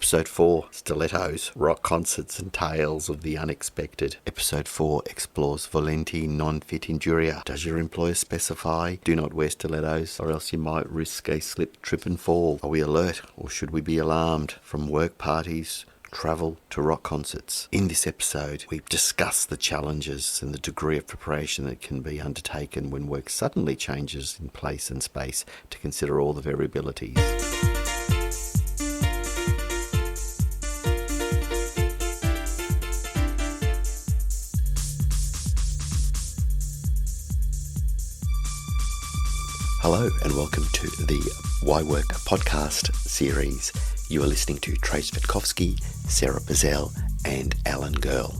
Episode 4, Stilettos, Rock Concerts and Tales of the Unexpected. Episode 4 explores volenti non-fit injuria. Does your employer specify, do not wear stilettos or else you might risk a slip, trip and fall? Are we alert or should we be alarmed? From work parties, travel to rock concerts. In this episode, we discuss the challenges and the degree of preparation that can be undertaken when work suddenly changes in place and space, to consider all the variabilities. Hello and welcome to the Why Work podcast series. You are listening to Trace Vitkovsky, Sarah Bazell and Alan Girl.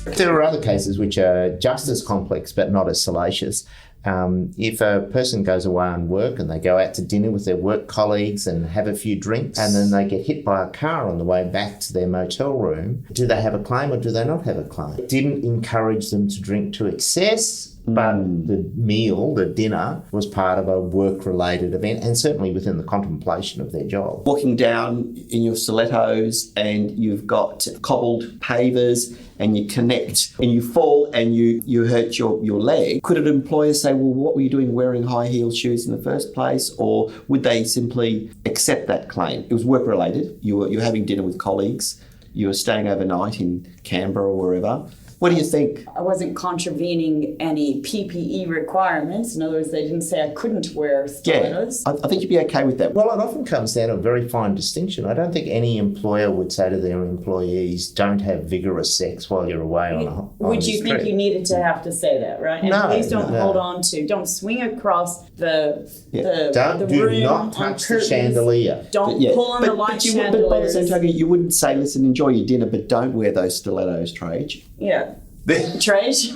There are other cases which are just as complex but not as salacious. If a person goes away on work and they go out to dinner with their work colleagues and have a few drinks and then they get hit by a car on the way back to their motel room, do they have a claim or do they not have a claim? It didn't encourage them to drink to excess, but the meal, the dinner, was part of a work-related event and certainly within the contemplation of their job. Walking down in your stilettos and you've got cobbled pavers and you connect and you fall and you hurt your leg. Could an employer say, well, what were you doing wearing high heel shoes in the first place? Or would they simply accept that claim? It was work-related. You were having dinner with colleagues. You were staying overnight in Canberra or wherever. What do you think? I wasn't contravening any PPE requirements. In other words, they didn't say I couldn't wear stilettos. Yeah, I think you'd be okay with that. Well, it often comes down to a very fine distinction. I don't think any employer would say to their employees, don't have vigorous sex while you're away on a Would you think you needed to have to say that, right? And please don't hold on to, don't swing across the room. Do not touch the chandelier. Don't pull on the light chandeliers. But by the same token, you wouldn't say, listen, enjoy your dinner, but don't wear those stilettos, Trage. Yeah. Trage.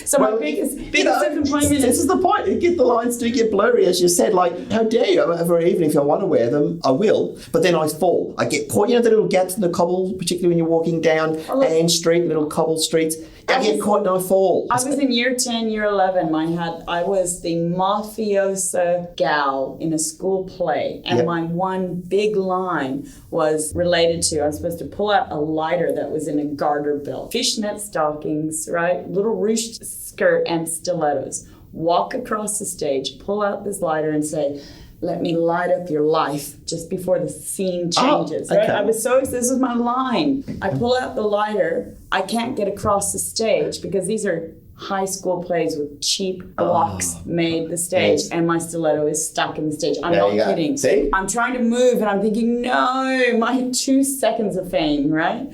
So my biggest disappointment this is the point. The lines do get blurry, as you said. Like, how dare you? Even if I want to wear them, I will. But then I fall. I get caught. You know the little gaps in the cobble, particularly when you're walking down Ann Street, little cobble streets. I get caught and I fall. I was in year 10, year 11. I was the mafiosa gal in a school play. And my one big line was related to, I was supposed to pull out a lighter that was in a garter belt. Fishnet stockings, right? Little ruched skirt and stilettos. Walk across the stage, pull out this lighter and say, let me light up your life just before the scene changes. Okay. Right? I was so excited. This is my line. I pull out the lighter. I can't get across the stage because these are high school plays with cheap blocks made the stage, and my stiletto is stuck in the stage. I'm not kidding. See? I'm trying to move and I'm thinking, no, my 2 seconds of fame, right?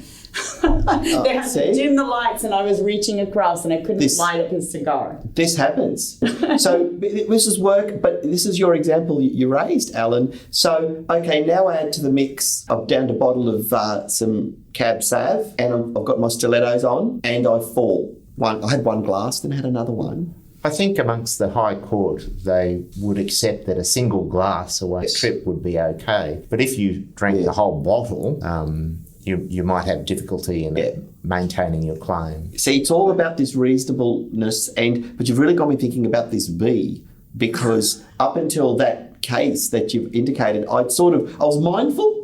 They had to dim the lights and I was reaching across and I couldn't light up his cigar. This happens. So this is work, but this is your example you raised, Alan. So, okay, now add to the mix. I've downed a bottle of some Cab Sav and I've got my stilettos on and I fall. I had one glass, then I had another one. I think amongst the High Court, they would accept that a single glass away trip would be okay. But if you drank the whole bottle, you might have difficulty in maintaining your claim. See, it's all about this reasonableness, but you've really got me thinking about this B, because up until that case that you've indicated, I was mindful.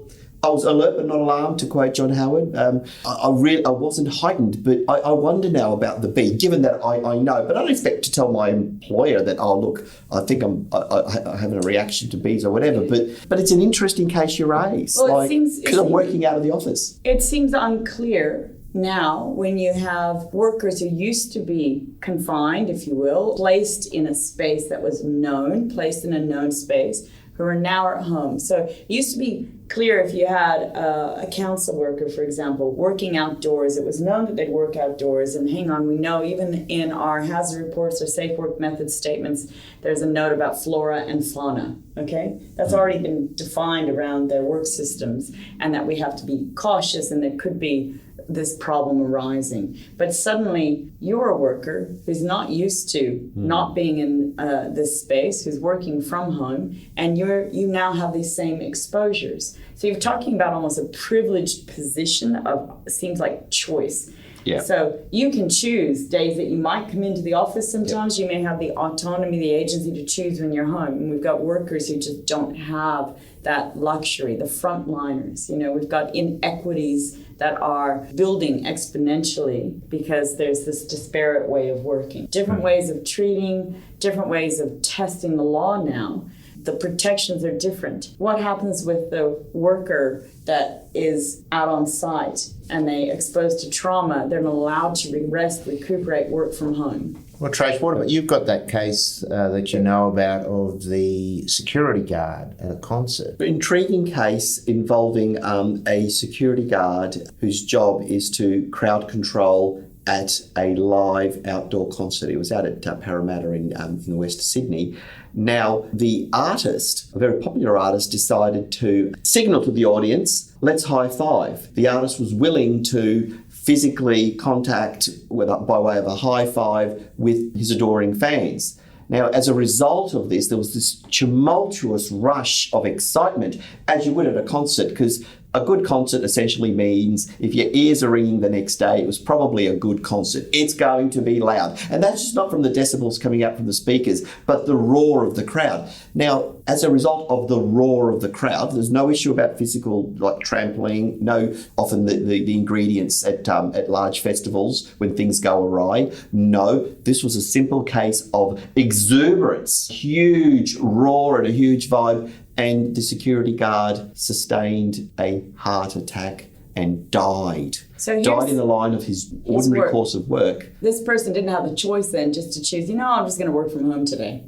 I was alert but not alarmed, to quote John Howard. I wasn't heightened, but I wonder now about the B, given that I know. But I don't expect to tell my employer that, oh, look, I think I'm having a reaction to Bs or whatever. But it's an interesting case you raise. Well, because I'm working out of the office. It seems unclear now when you have workers who used to be confined, if you will, placed in a space that was known, placed in a known space, who are now at home. So it used to be clear if you had a council worker, for example, working outdoors, it was known that they'd work outdoors. And hang on, we know even in our hazard reports or safe work method statements, there's a note about flora and fauna, okay? That's already been defined around their work systems, and that we have to be cautious and there could be this problem arising. But suddenly you're a worker who's not used to not being in this space, who's working from home, and you now have these same exposures. So you're talking about almost a privileged position of, seems like, choice. Yeah. So you can choose days that you might come into the office sometimes. You may have the autonomy, the agency to choose when you're home. And we've got workers who just don't have that luxury, the frontliners. We've got inequities that are building exponentially because there's this disparate way of working. Different ways of treating, different ways of testing the law now. The protections are different. What happens with the worker that is out on site and they exposed to trauma, they're not allowed to rest, recuperate, work from home? Well, Trace, what about, you've got that case that you know about of the security guard at a concert. Intriguing case involving a security guard whose job is to crowd control at a live outdoor concert. It was out at Parramatta in the west of Sydney. Now, the artist, a very popular artist, decided to signal to the audience, let's high five. The artist was willing to physically contact by way of a high five with his adoring fans. Now, as a result of this, there was this tumultuous rush of excitement, as you would at a concert, because a good concert essentially means if your ears are ringing the next day, it was probably a good concert. It's going to be loud. And that's just not from the decibels coming out from the speakers, but the roar of the crowd. Now, as a result of the roar of the crowd, there's no issue about physical, like trampling, no, often the ingredients at large festivals when things go awry. No, this was a simple case of exuberance, huge roar and a huge vibe. And the security guard sustained a heart attack and died. Died in the line of his ordinary course of work. This person didn't have the choice then just to choose, I'm just going to work from home today.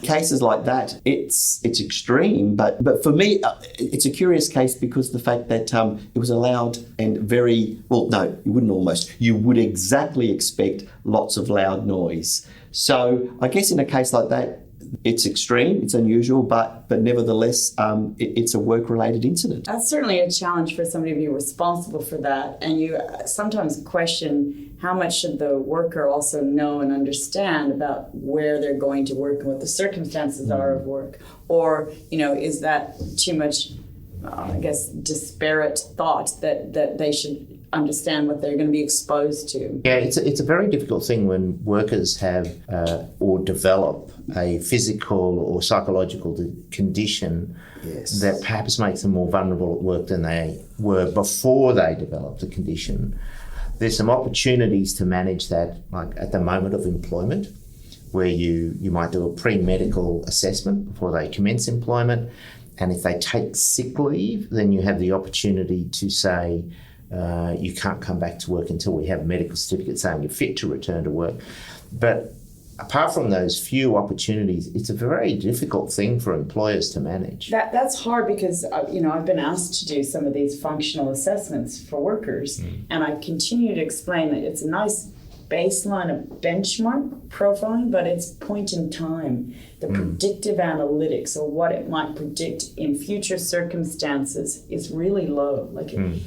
Cases like that, it's extreme, but for me, it's a curious case because the fact that it was allowed and very, well, no, you would exactly expect lots of loud noise. So I guess in a case like that, it's extreme, it's unusual, but nevertheless, it's a work-related incident. That's certainly a challenge for somebody to be responsible for that. And you sometimes question how much should the worker also know and understand about where they're going to work and what the circumstances are of work. Or, is that too much, disparate thought that they should understand what they're going to be exposed to? Yeah, it's a very difficult thing when workers have or develop a physical or psychological condition that perhaps makes them more vulnerable at work than they were before they developed the condition. There's some opportunities to manage that, like at the moment of employment, where you might do a pre-medical assessment before they commence employment. And if they take sick leave, then you have the opportunity to say, you can't come back to work until we have a medical certificate saying you're fit to return to work. But apart from those few opportunities, it's a very difficult thing for employers to manage. That's hard because, I've been asked to do some of these functional assessments for workers, and I continue to explain that it's a nice baseline of benchmark profiling, but it's point in time. The predictive analytics, or what it might predict in future circumstances, is really low.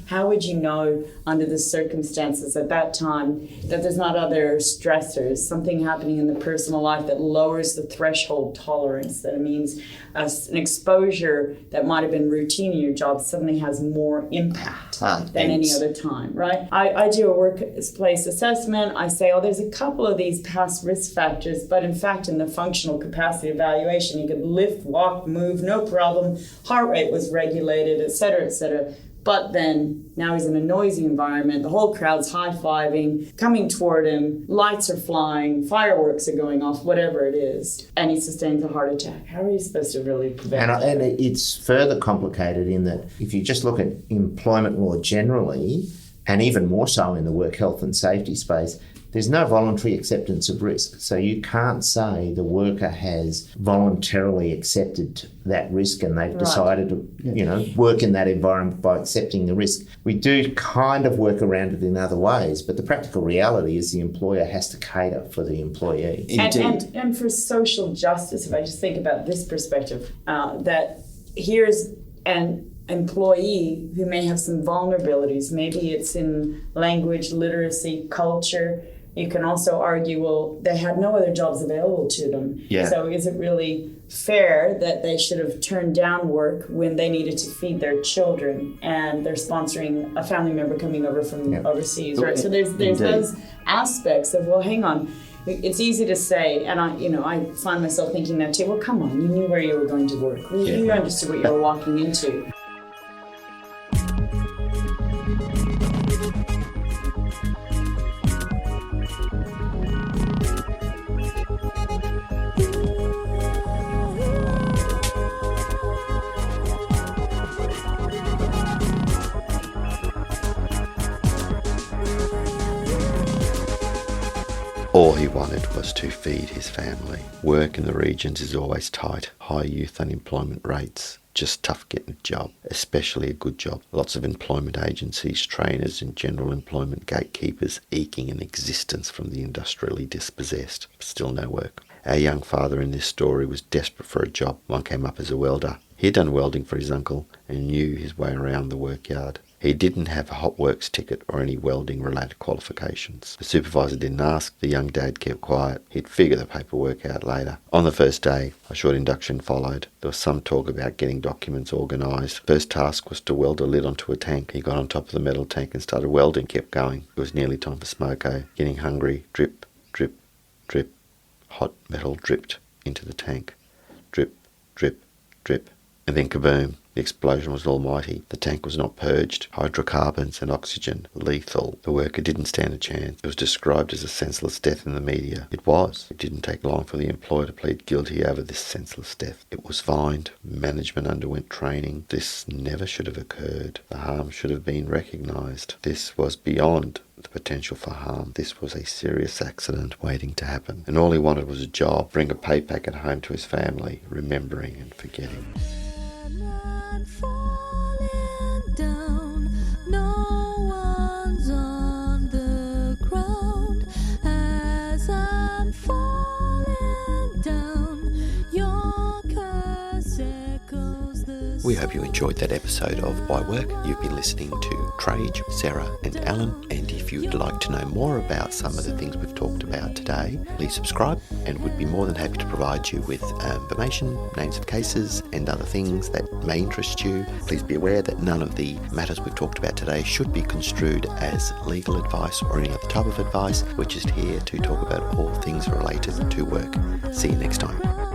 How would you know under the circumstances at that time that there's not other stressors, something happening in the personal life that lowers the threshold tolerance? That it means an exposure that might have been routine in your job suddenly has more impact than any other time, right? I do a workplace assessment. I say, there's a couple of these past risk factors, but in fact, in the functional capacity evaluation, you could lift, walk, move, no problem. Heart rate was regulated, et cetera, et cetera. But then now he's in a noisy environment. The whole crowd's high-fiving, coming toward him. Lights are flying, fireworks are going off, whatever it is. And he sustains a heart attack. How are you supposed to really prevent that? And it's further complicated in that if you just look at employment law generally, and even more so in the work health and safety space, there's no voluntary acceptance of risk. So you can't say the worker has voluntarily accepted that risk and they've decided to, work in that environment by accepting the risk. We do kind of work around it in other ways, but the practical reality is the employer has to cater for the employee. And for social justice, if I just think about this perspective, that here's an employee who may have some vulnerabilities. Maybe it's in language, literacy, culture, you can also argue, well, they had no other jobs available to them. Yeah. So is it really fair that they should have turned down work when they needed to feed their children and they're sponsoring a family member coming over from overseas, right? So there's those aspects of, well, hang on. It's easy to say, and I find myself thinking that too. Well, come on, you knew where you were going to work. You understood what you were walking into. All he wanted was to feed his family. Work in the regions is always tight. High youth unemployment rates. Just tough getting a job, especially a good job. Lots of employment agencies, trainers and general employment gatekeepers eking an existence from the industrially dispossessed. Still no work. Our young father in this story was desperate for a job. One came up as a welder. He'd done welding for his uncle and knew his way around the workyard. He didn't have a hot works ticket or any welding related qualifications. The supervisor didn't ask, the young dad kept quiet. He'd figure the paperwork out later. On the first day, a short induction followed. There was some talk about getting documents organised. First task was to weld a lid onto a tank. He got on top of the metal tank and started welding, kept going. It was nearly time for smoko. Getting hungry, drip, drip, drip. Hot metal dripped into the tank. Drip, drip, drip. And then kaboom. The explosion was almighty. The tank was not purged. Hydrocarbons and oxygen. Lethal. The worker didn't stand a chance. It was described as a senseless death in the media. It was. It didn't take long for the employer to plead guilty over this senseless death. It was fined. Management underwent training. This never should have occurred. The harm should have been recognised. This was beyond the potential for harm. This was a serious accident waiting to happen. And all he wanted was a job. Bring a pay packet home to his family. Remembering and forgetting. Falling down, no one's on the ground. As I'm falling down, your curse echoes the We hope you enjoyed that episode of Why Work. You've been listening to Trage, Sarah and Alan, and if you'd like to know more about some of the things we've talked about today, please subscribe and we'd be more than happy to provide you with information, names of cases and other things that may interest you. Please be aware that none of the matters we've talked about today should be construed as legal advice or any other type of advice. We're just here to talk about all things related to work. See you next time.